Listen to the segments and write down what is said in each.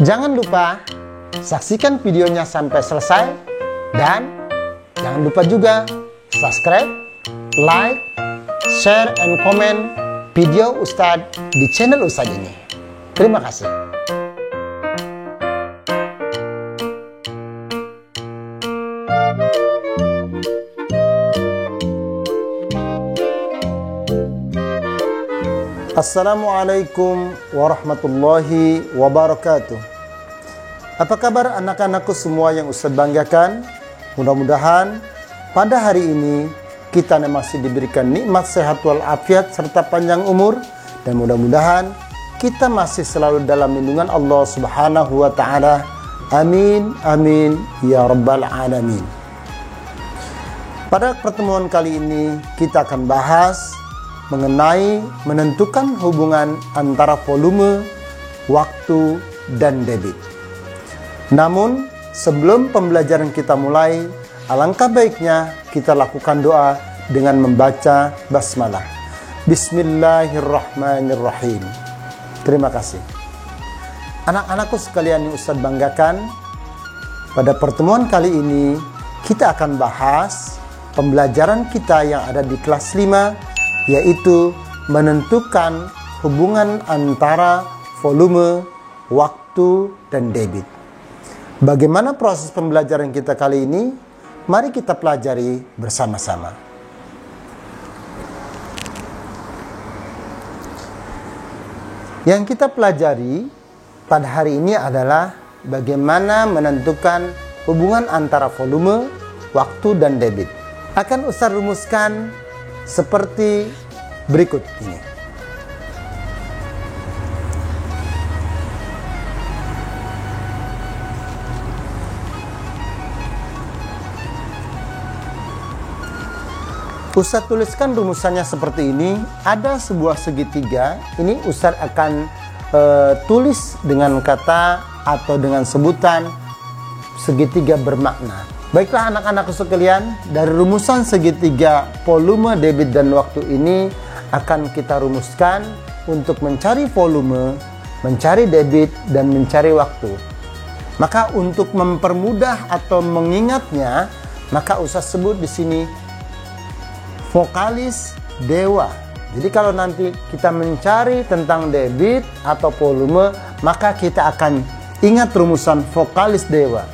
Jangan lupa saksikan videonya sampai selesai dan jangan lupa juga subscribe, like, share, and comment video Ustadz di channel Ustadz ini. Terima kasih. Assalamualaikum warahmatullahi wabarakatuh. Apa kabar anak-anakku semua yang Ustadz banggakan? Mudah-mudahan pada hari ini kita masih diberikan nikmat sehat walafiat serta panjang umur, dan mudah-mudahan kita masih selalu dalam lindungan Allah Subhanahu wa taala. Amin amin ya rabbal alamin. Pada pertemuan kali ini kita akan bahas mengenai menentukan hubungan antara volume, waktu, dan debit. Namun, sebelum pembelajaran kita mulai, alangkah baiknya kita lakukan doa dengan membaca basmalah. Bismillahirrahmanirrahim. Terima kasih. Anak-anakku sekalian yang Ustadz banggakan, pada pertemuan kali ini kita akan bahas pembelajaran kita yang ada di kelas 5, yaitu menentukan hubungan antara volume, waktu, dan debit. Bagaimana proses pembelajaran kita kali ini? Mari kita pelajari bersama-sama. Yang kita pelajari pada hari ini adalah bagaimana menentukan hubungan antara volume, waktu, dan debit. Akan Ustaz rumuskan seperti berikut ini. Ustadz tuliskan rumusannya seperti ini. Ada sebuah segitiga. Ini Ustadz akan tulis dengan kata atau dengan sebutan segitiga bermakna. Baiklah anak-anakku sekalian, dari rumusan segitiga volume, debit, dan waktu ini akan kita rumuskan untuk mencari volume, mencari debit, dan mencari waktu. Maka untuk mempermudah atau mengingatnya, maka Ustaz sebut di sini vokalis dewa. Jadi kalau nanti kita mencari tentang debit atau volume, maka kita akan ingat rumusan vokalis dewa.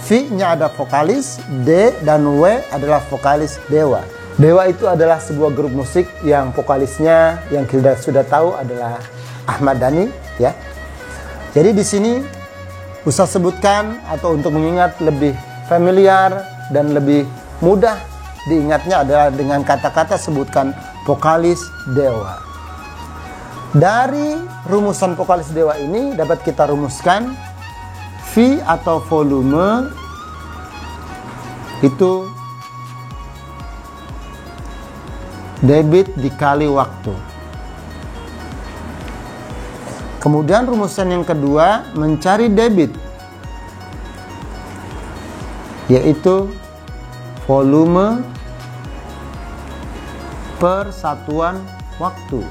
V-nya ada vokalis, D dan W adalah vokalis dewa. Dewa itu adalah sebuah grup musik yang vokalisnya yang kita sudah tahu adalah Ahmad Dhani, ya. Jadi di sini Ustaz sebutkan, atau untuk mengingat lebih familiar dan lebih mudah diingatnya adalah dengan kata-kata sebutkan vokalis dewa. Dari rumusan vokalis dewa ini dapat kita rumuskan V atau volume itu debit dikali waktu. Kemudian rumusan yang kedua mencari debit, yaitu volume per satuan waktu.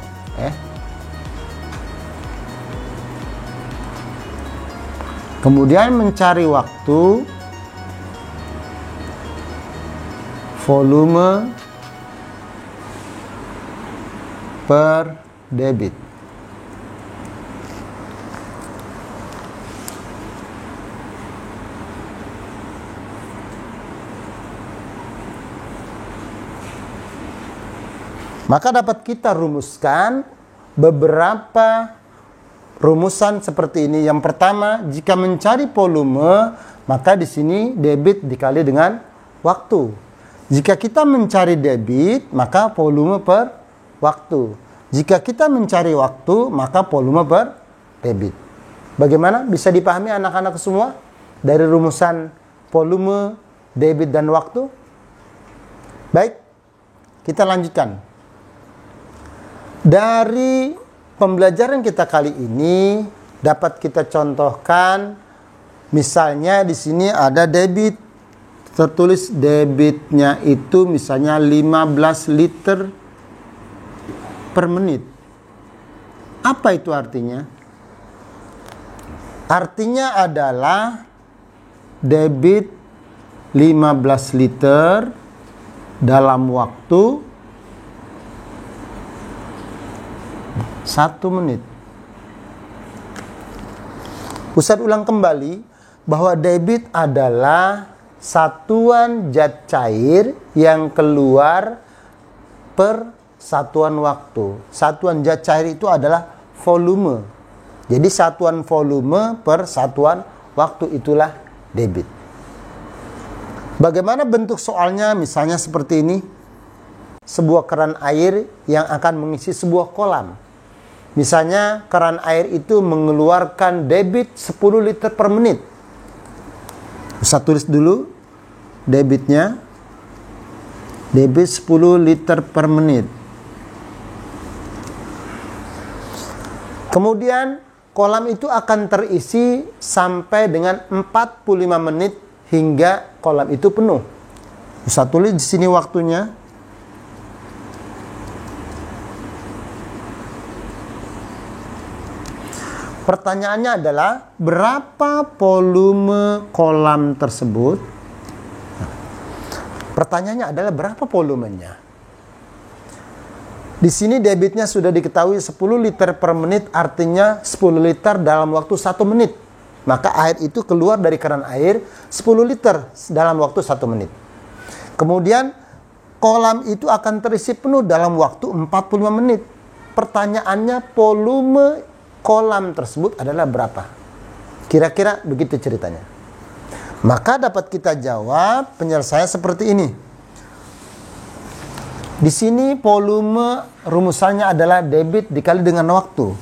Kemudian mencari waktu, volume per debit. Maka dapat kita rumuskan beberapa rumusan seperti ini. Yang pertama, jika mencari volume, maka di sini debit dikali dengan waktu. Jika kita mencari debit, maka volume per waktu. Jika kita mencari waktu, maka volume per debit. Bagaimana? Bisa dipahami anak-anak semua dari rumusan volume, debit, dan waktu? Baik, kita lanjutkan. Dari pembelajaran kita kali ini dapat kita contohkan, misalnya di sini ada debit, tertulis debitnya itu misalnya 15 liter per menit. Apa itu artinya? Artinya adalah debit 15 liter dalam waktu 1 menit. Ustadz ulang kembali bahwa debit adalah satuan zat cair yang keluar per satuan waktu. Satuan zat cair itu adalah volume. Jadi satuan volume per satuan waktu itulah debit. Bagaimana bentuk soalnya? Misalnya seperti ini. Sebuah keran air yang akan mengisi sebuah kolam. Misalnya keran air itu mengeluarkan debit 10 liter per menit. Bisa tulis dulu debitnya. Debit 10 liter per menit. Kemudian kolam itu akan terisi sampai dengan 45 menit hingga kolam itu penuh. Bisa tulis di sini waktunya. Pertanyaannya adalah berapa volume kolam tersebut? Pertanyaannya adalah berapa volumenya? Di sini debitnya sudah diketahui 10 liter per menit, artinya 10 liter dalam waktu 1 menit. Maka air itu keluar dari keran air 10 liter dalam waktu 1 menit. Kemudian kolam itu akan terisi penuh dalam waktu 45 menit. Pertanyaannya volume kolam tersebut adalah berapa? Kira-kira begitu ceritanya. Maka dapat kita jawab penyelesaian seperti ini. Di sini volume rumusannya adalah debit dikali dengan waktu.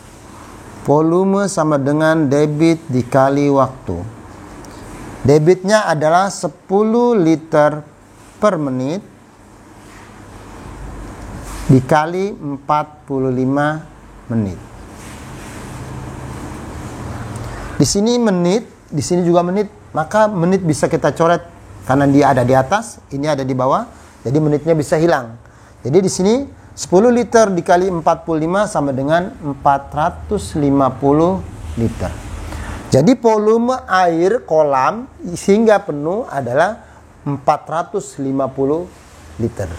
Volume sama dengan debit dikali waktu. Debitnya adalah 10 liter per menit dikali 45 menit. Di sini menit, di sini juga menit, maka menit bisa kita coret karena dia ada di atas, ini ada di bawah, jadi menitnya bisa hilang. Jadi di sini 10 liter dikali 45 sama dengan 450 liter. Jadi volume air kolam hingga penuh adalah 450 liter.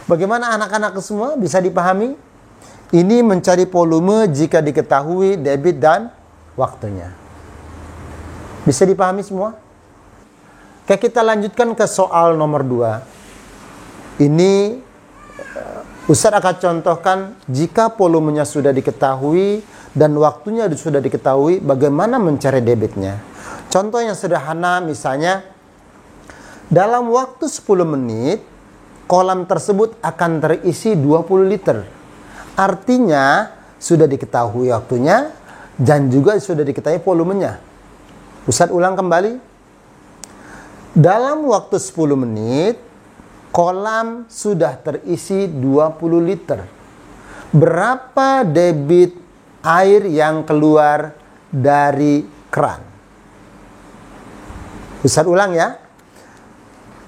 Bagaimana anak-anak semua bisa dipahami? Ini mencari volume jika diketahui debit dan waktunya. Bisa dipahami semua? Oke, kita lanjutkan ke soal nomor 2. Ini Ustadz akan contohkan jika volumenya sudah diketahui dan waktunya sudah diketahui, bagaimana mencari debitnya. Contoh yang sederhana, misalnya dalam waktu 10 menit kolam tersebut akan terisi 20 liter. Artinya sudah diketahui waktunya dan juga sudah diketahui volumenya. Ustadz ulang kembali. Dalam waktu 10 menit, kolam sudah terisi 20 liter. Berapa debit air yang keluar dari keran? Ustadz ulang ya.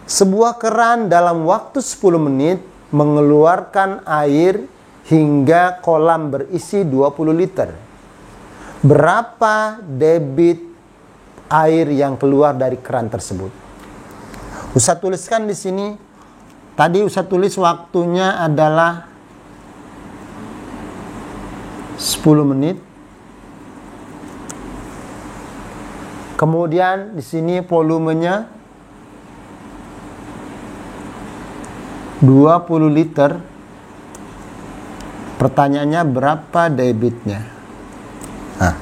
Sebuah keran dalam waktu 10 menit mengeluarkan air hingga kolam berisi 20 liter. Berapa debit air yang keluar dari keran tersebut? Ustadz tuliskan di sini. Tadi Ustadz tulis waktunya adalah 10 menit. Kemudian di sini volumenya 20 liter. Pertanyaannya berapa debitnya? Nah,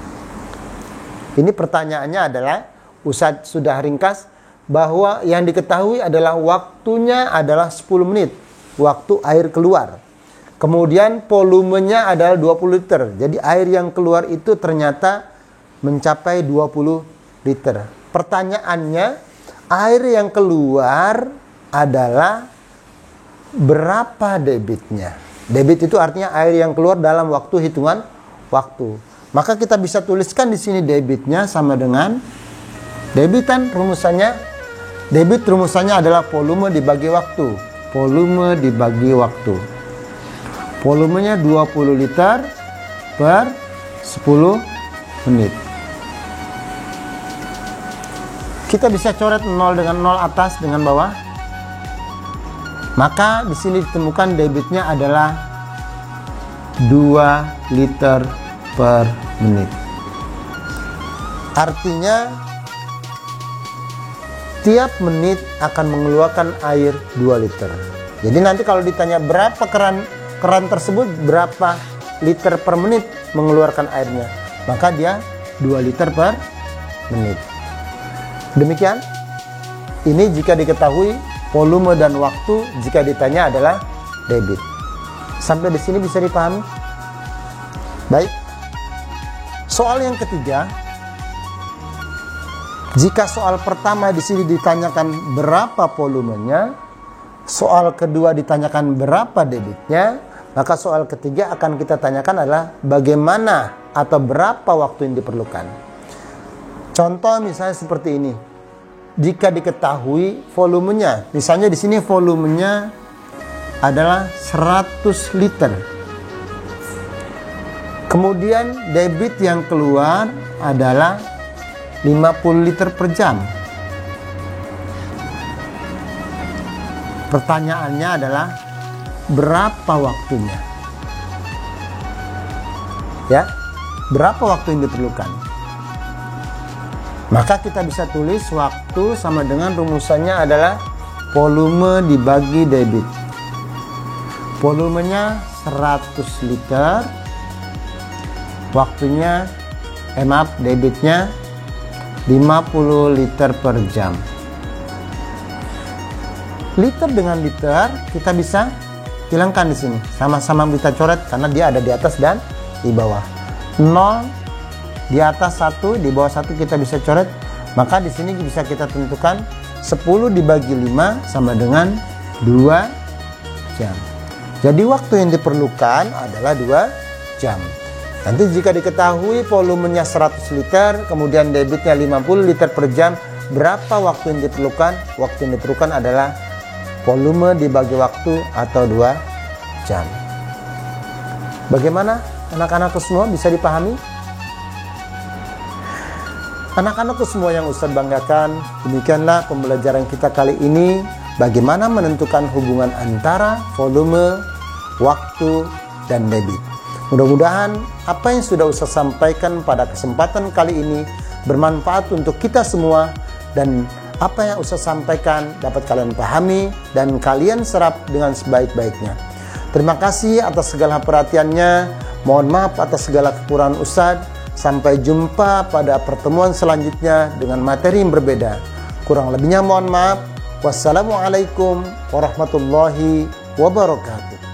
ini pertanyaannya adalah Ustadz sudah ringkas bahwa yang diketahui adalah waktunya adalah 10 menit. Waktu air keluar. Kemudian volumenya adalah 20 liter. Jadi air yang keluar itu ternyata mencapai 20 liter. Pertanyaannya, air yang keluar adalah berapa debitnya? Debit itu artinya air yang keluar dalam waktu hitungan waktu. Maka kita bisa tuliskan di sini debitnya sama dengan debitan rumusannya. Debit rumusannya adalah volume dibagi waktu. Volume dibagi waktu. Volumenya 20 liter per 10 menit. Kita bisa coret 0 dengan 0 atas dengan bawah. Maka di sini ditemukan debitnya adalah 2 liter per menit. Artinya tiap menit akan mengeluarkan air 2 liter. Jadi nanti kalau ditanya berapa keran tersebut berapa liter per menit mengeluarkan airnya, maka dia 2 liter per menit. Demikian, ini jika diketahui volume dan waktu jika ditanya adalah debit. Sampai di sini bisa dipahami? Baik. Soal yang ketiga, jika soal pertama di sini ditanyakan berapa volumenya, soal kedua ditanyakan berapa debitnya, maka soal ketiga akan kita tanyakan adalah bagaimana atau berapa waktu yang diperlukan. Contoh misalnya seperti ini. Jika diketahui volumenya, misalnya di sini volumenya adalah 100 liter. Kemudian debit yang keluar adalah 50 liter per jam. Pertanyaannya adalah berapa waktunya? Ya, berapa waktu yang diperlukan? Maka kita bisa tulis waktu sama dengan rumusannya adalah volume dibagi debit. Volumenya 100 liter. Waktunya, debitnya 50 liter per jam. Liter dengan liter kita bisa hilangkan di sini. Sama-sama kita coret karena dia ada di atas dan di bawah. 0 di atas 1, di bawah 1 kita bisa coret. Maka di sini bisa kita tentukan 10 dibagi 5 sama dengan 2 jam. Jadi waktu yang diperlukan adalah 2 jam. Nanti jika diketahui volumenya 100 liter, kemudian debitnya 50 liter per jam, berapa waktu yang diperlukan? Waktu yang diperlukan adalah volume dibagi waktu atau 2 jam. Bagaimana anak-anakku semua, bisa dipahami? Anak-anakku semua yang Ustadz banggakan, demikianlah pembelajaran kita kali ini. Bagaimana menentukan hubungan antara volume, waktu, dan debit. Mudah-mudahan apa yang sudah Ustadz sampaikan pada kesempatan kali ini bermanfaat untuk kita semua, dan apa yang Ustadz sampaikan dapat kalian pahami dan kalian serap dengan sebaik-baiknya. Terima kasih atas segala perhatiannya. Mohon maaf atas segala kekurangan Ustadz. Sampai jumpa pada pertemuan selanjutnya dengan materi yang berbeda. Kurang lebihnya mohon maaf. Wassalamualaikum warahmatullahi wabarakatuh.